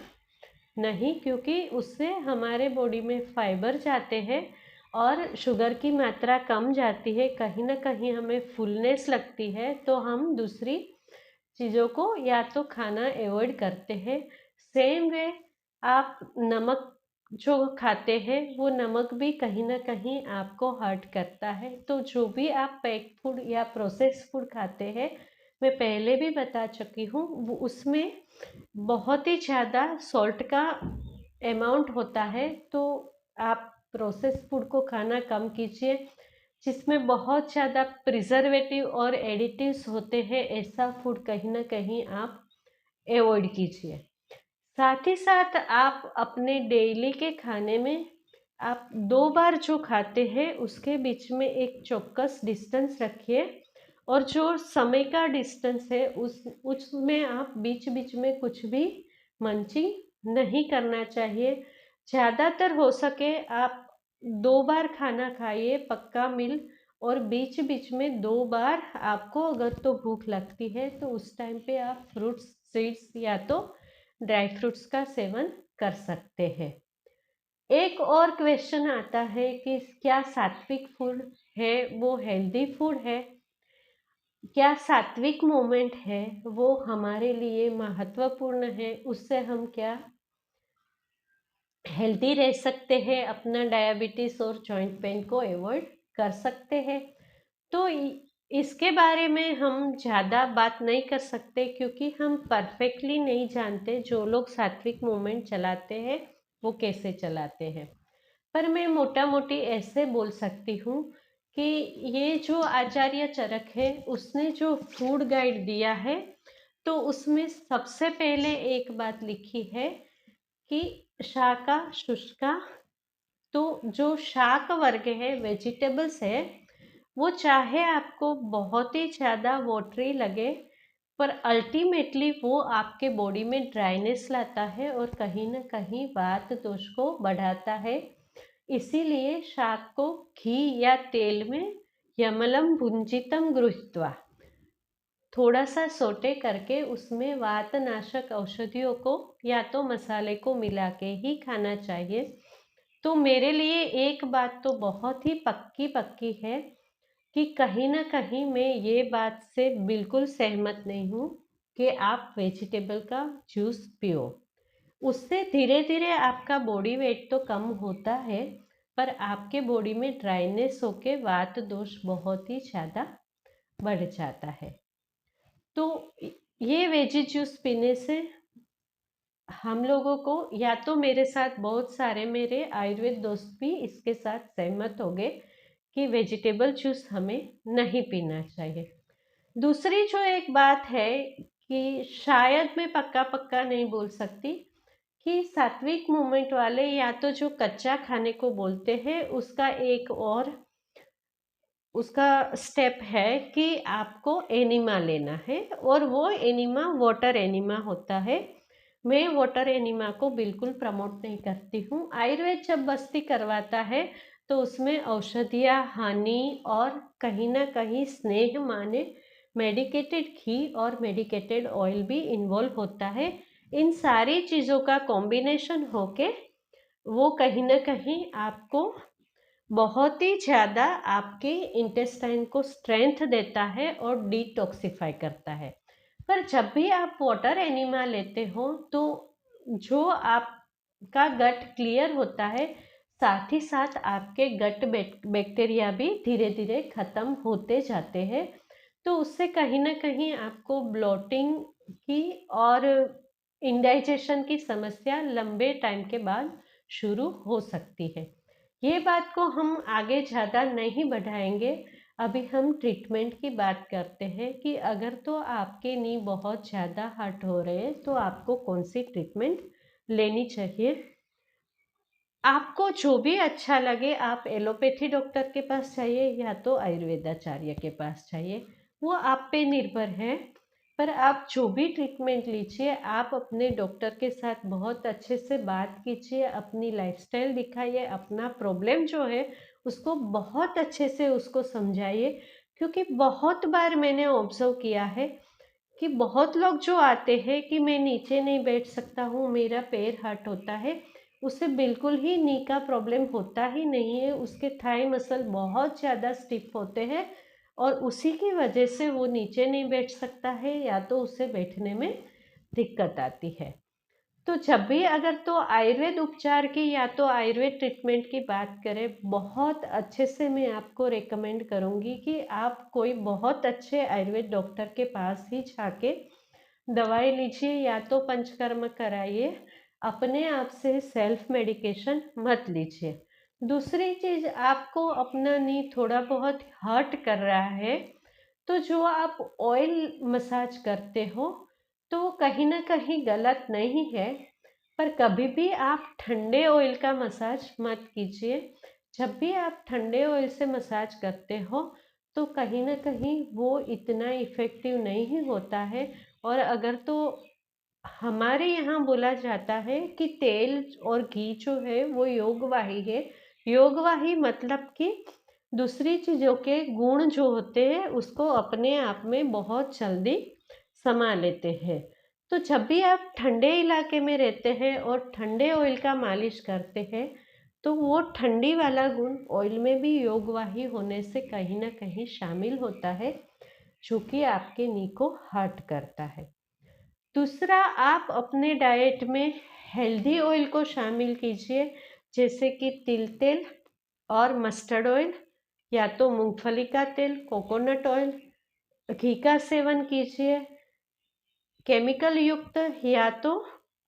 नहीं, क्योंकि उससे हमारे बॉडी में फाइबर जाते हैं और शुगर की मात्रा कम जाती है। कहीं ना कहीं हमें फुलनेस लगती है तो हम दूसरी चीज़ों को या तो खाना अवॉइड करते हैं। सेम वे आप नमक जो खाते हैं वो नमक भी कहीं ना कहीं आपको हर्ट करता है। तो जो भी आप पैक फूड या प्रोसेस फूड खाते हैं, मैं पहले भी बता चुकी हूँ, वो उसमें बहुत ही ज़्यादा सॉल्ट का अमाउंट होता है। तो आप प्रोसेस फूड को खाना कम कीजिए। जिसमें बहुत ज़्यादा प्रिजर्वेटिव और एडिटिव्स होते हैं, ऐसा फूड कहीं ना कहीं आप अवॉइड कीजिए। साथ ही साथ आप अपने डेली के खाने में आप 2 बार जो खाते हैं उसके बीच में एक चौकस डिस्टेंस रखिए, और जो समय का डिस्टेंस है उसमें आप बीच बीच में कुछ भी मंचिंग नहीं करना चाहिए। ज़्यादातर हो सके आप 2 बार खाना खाइए पक्का मील, और बीच बीच में 2 बार आपको अगर तो भूख लगती है तो उस टाइम पे आप फ्रूट्स, सीड्स या तो ड्राई फ्रूट्स का सेवन कर सकते हैं। एक और क्वेश्चन आता है कि क्या सात्विक फूड है वो हेल्दी फूड है? क्या सात्विक मोमेंट है वो हमारे लिए महत्वपूर्ण है? उससे हम क्या हेल्दी रह सकते हैं, अपना डायबिटीज और जॉइंट पेन को अवॉइड कर सकते हैं? तो इसके बारे में हम ज़्यादा बात नहीं कर सकते, क्योंकि हम परफेक्टली नहीं जानते जो लोग सात्विक मूवमेंट चलाते हैं वो कैसे चलाते हैं। पर मैं मोटा मोटी ऐसे बोल सकती हूँ कि ये जो आचार्य चरक है उसने जो फूड गाइड दिया है, तो उसमें सबसे पहले एक बात लिखी है कि शाका शुष्का। तो जो शाक वर्ग है, वेजिटेबल्स है, वो चाहे आपको बहुत ही ज़्यादा वाटरी लगे, पर अल्टीमेटली वो आपके बॉडी में ड्राइनेस लाता है और कहीं ना कहीं वात दोष को बढ़ाता है। इसीलिए शाक को घी या तेल में यमलम भुंजितम गृहीत्वा थोड़ा सा सोटे करके उसमें वातनाशक औषधियों को या तो मसाले को मिला के ही खाना चाहिए। तो मेरे लिए एक बात तो बहुत ही पक्की पक्की है कि कहीं ना कहीं मैं ये बात से बिल्कुल सहमत नहीं हूँ कि आप वेजिटेबल का जूस पियो। उससे धीरे धीरे आपका बॉडी वेट तो कम होता है, पर आपके बॉडी में ड्राइनेस होके वात दोष बहुत ही ज़्यादा बढ़ जाता है। तो ये वेजी जूस पीने से हम लोगों को, या तो मेरे साथ बहुत सारे मेरे आयुर्वेद दोस्त भी इसके साथ सहमत हो गए कि वेजिटेबल जूस हमें नहीं पीना चाहिए। दूसरी जो एक बात है कि शायद मैं पक्का पक्का नहीं बोल सकती कि सात्विक मूवमेंट वाले या तो जो कच्चा खाने को बोलते हैं उसका एक और उसका स्टेप है कि आपको एनिमा लेना है, और वो एनिमा वाटर एनिमा होता है। मैं वाटर एनिमा को बिल्कुल प्रमोट नहीं करती हूँ। आयुर्वेद जब बस्ती करवाता है तो उसमें औषधियाँ, हानि और कहीं ना कहीं स्नेह माने मेडिकेटेड घी और मेडिकेटेड ऑयल भी इन्वॉल्व होता है। इन सारी चीज़ों का कॉम्बिनेशन होके वो कहीं ना कहीं आपको बहुत ही ज़्यादा आपके इंटेस्टाइन को स्ट्रेंथ देता है और डिटॉक्सिफाई करता है। पर जब भी आप वाटर एनिमा लेते हो तो जो आपका गट क्लियर होता है, साथ ही साथ आपके गट बैक्टीरिया भी धीरे धीरे ख़त्म होते जाते हैं। तो उससे कहीं ना कहीं आपको ब्लोटिंग की और इंडाइजेशन की समस्या लंबे टाइम के बाद शुरू हो सकती है। ये बात को हम आगे ज़्यादा नहीं बढ़ाएंगे। अभी हम ट्रीटमेंट की बात करते हैं कि अगर तो आपके नी बहुत ज़्यादा हर्ट हो रहे हैं तो आपको कौन सी ट्रीटमेंट लेनी चाहिए। आपको जो भी अच्छा लगे, आप एलोपैथी डॉक्टर के पास जाइए या तो आयुर्वेदाचार्य के पास जाइए, वो आप पे निर्भर है। पर आप जो भी ट्रीटमेंट लीजिए, आप अपने डॉक्टर के साथ बहुत अच्छे से बात कीजिए, अपनी लाइफस्टाइल दिखाइए, अपना प्रॉब्लम जो है उसको बहुत अच्छे से उसको समझाइए, क्योंकि बहुत बार मैंने ऑब्जर्व किया है कि बहुत लोग जो आते हैं कि मैं नीचे नहीं बैठ सकता हूँ, मेरा पैर हर्ट होता है, उसे बिल्कुल ही नी का प्रॉब्लम होता ही नहीं है। उसके थाई मसल बहुत ज़्यादा स्टिफ होते हैं और उसी की वजह से वो नीचे नहीं बैठ सकता है, या तो उसे बैठने में दिक्कत आती है। तो जब भी अगर तो आयुर्वेद उपचार की या तो आयुर्वेद ट्रीटमेंट की बात करें, बहुत अच्छे से मैं आपको रेकमेंड करूँगी कि आप कोई बहुत अच्छे आयुर्वेद डॉक्टर के पास ही जाके दवाई लीजिए या तो पंचकर्म कराइए। अपने आप से सेल्फ मेडिकेशन मत लीजिए। दूसरी चीज़, आपको अपना नी थोड़ा बहुत हर्ट कर रहा है, तो जो आप ऑयल मसाज करते हो तो कहीं ना कहीं गलत नहीं है, पर कभी भी आप ठंडे ऑयल का मसाज मत कीजिए। जब भी आप ठंडे ऑयल से मसाज करते हो तो कहीं ना कहीं वो इतना इफ़ेक्टिव नहीं होता है। और अगर तो हमारे यहाँ बोला जाता है कि तेल और घी जो है वो योगवाही है। योगवाही मतलब कि दूसरी चीज़ों के गुण जो होते हैं उसको अपने आप में बहुत जल्दी समा लेते हैं। तो जब भी आप ठंडे इलाके में रहते हैं और ठंडे ऑयल का मालिश करते हैं, तो वो ठंडी वाला गुण ऑयल में भी योगवाही होने से कहीं ना कहीं शामिल होता है, जो कि आपके नी को हर्ट करता है। दूसरा, आप अपने डाइट में हेल्दी ऑयल को शामिल कीजिए, जैसे कि तिल तेल और मस्टर्ड ऑयल, या तो मूंगफली का तेल, कोकोनट ऑयल, घी का सेवन कीजिए। केमिकल युक्त या तो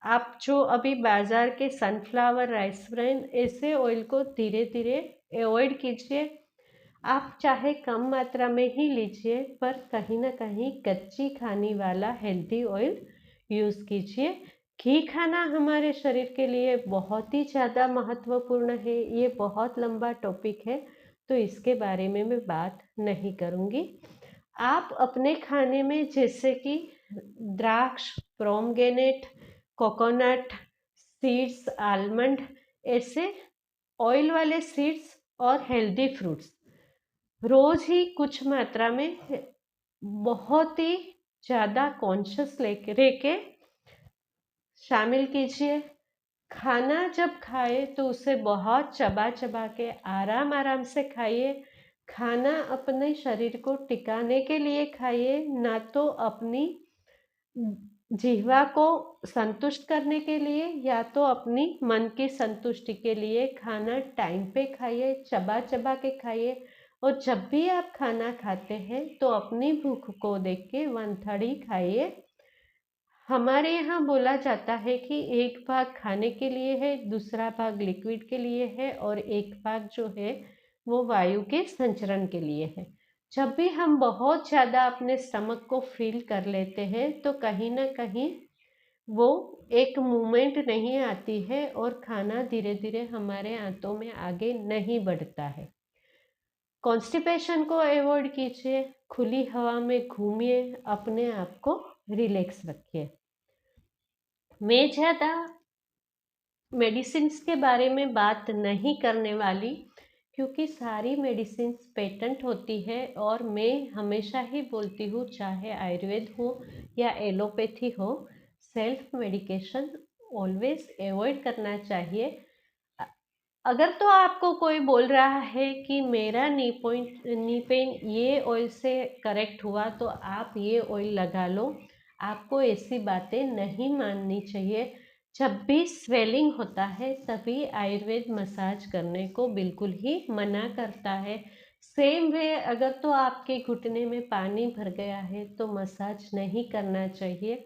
आप जो अभी बाजार के सनफ्लावर, राइस ब्रान, ऐसे ऑयल को धीरे धीरे अवॉइड कीजिए। आप चाहे कम मात्रा में ही लीजिए, पर कहीं ना कहीं कच्ची खाने वाला हेल्दी ऑयल यूज़ कीजिए। घी खाना हमारे शरीर के लिए बहुत ही ज़्यादा महत्वपूर्ण है। ये बहुत लंबा टॉपिक है, तो इसके बारे में मैं बात नहीं करूँगी। आप अपने खाने में जैसे कि द्राक्ष, पोमेग्रेनेट, कोकोनट सीड्स, आलमंड, ऐसे ऑयल वाले सीड्स और हेल्दी फ्रूट्स रोज ही कुछ मात्रा में, बहुत ही ज़्यादा कॉन्शियस लेके रह के शामिल कीजिए। खाना जब खाए तो उसे बहुत चबा चबा के आराम आराम से खाइए। खाना अपने शरीर को टिकाने के लिए खाइए, ना तो अपनी जिह्वा को संतुष्ट करने के लिए या तो अपनी मन की संतुष्टि के लिए। खाना टाइम पे खाइए, चबा चबा के खाइए। और जब भी आप खाना खाते हैं तो अपनी भूख को देख के 1/3 ही खाइए। हमारे यहाँ बोला जाता है कि एक भाग खाने के लिए है, दूसरा भाग लिक्विड के लिए है और एक भाग जो है वो वायु के संचरण के लिए है। जब भी हम बहुत ज़्यादा अपने स्टमक को फील कर लेते हैं तो कहीं ना कहीं वो एक मूवमेंट नहीं आती है और खाना धीरे धीरे हमारे आंतों में आगे नहीं बढ़ता है। कॉन्स्टिपेशन को अवॉइड कीजिए, खुली हवा में घूमिए, अपने आप को रिलैक्स रखिए। मैं ज़्यादा मेडिसिन्स के बारे में बात नहीं करने वाली, क्योंकि सारी मेडिसिन्स पेटेंट होती है और मैं हमेशा ही बोलती हूँ, चाहे आयुर्वेद हो या एलोपैथी हो, सेल्फ मेडिकेशन ऑलवेज अवॉइड करना चाहिए। अ- अगर तो आपको कोई बोल रहा है कि मेरा नी पेन ये ऑयल से करेक्ट हुआ तो आप ये ऑयल लगा लो, आपको ऐसी बातें नहीं माननी चाहिए। जब भी स्वेलिंग होता है तभी आयुर्वेद मसाज करने को बिल्कुल ही मना करता है। सेम वे, अगर तो आपके घुटने में पानी भर गया है तो मसाज नहीं करना चाहिए।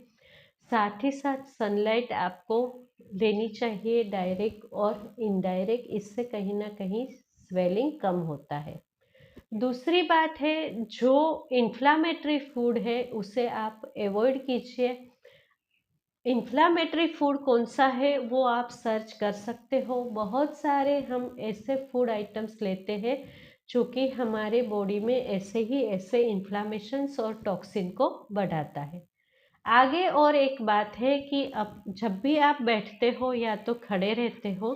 साथ ही साथ सनलाइट आपको लेनी चाहिए, डायरेक्ट और इनडायरेक्ट, इससे कहीं ना कहीं स्वेलिंग कम होता है। दूसरी बात है, जो इन्फ्लामेटरी फूड है उसे आप अवॉइड कीजिए। इन्फ्लामेटरी फूड कौन सा है वो आप सर्च कर सकते हो। बहुत सारे हम ऐसे फूड आइटम्स लेते हैं जो कि हमारे बॉडी में ऐसे ही ऐसे इन्फ्लामेशंस और टॉक्सिन को बढ़ाता है। आगे और एक बात है कि अब जब भी आप बैठते हो या तो खड़े रहते हो,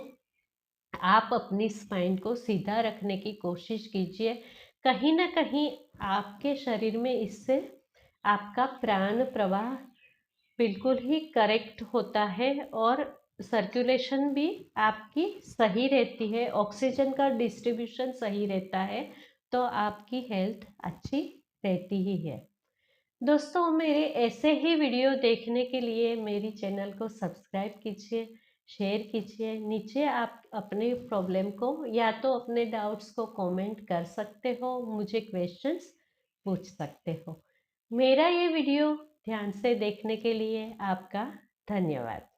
आप अपनी स्पाइन को सीधा रखने की कोशिश कीजिए। कहीं ना कहीं आपके शरीर में इससे आपका प्राण प्रवाह बिल्कुल ही करेक्ट होता है और सर्कुलेशन भी आपकी सही रहती है, ऑक्सीजन का डिस्ट्रीब्यूशन सही रहता है, तो आपकी हेल्थ अच्छी रहती ही है। दोस्तों, मेरे ऐसे ही वीडियो देखने के लिए मेरी चैनल को सब्सक्राइब कीजिए, शेयर कीजिए। नीचे आप अपने प्रॉब्लम को या तो अपने डाउट्स को कमेंट कर सकते हो, मुझे क्वेश्चंस पूछ सकते हो। मेरा ये वीडियो ध्यान से देखने के लिए आपका धन्यवाद।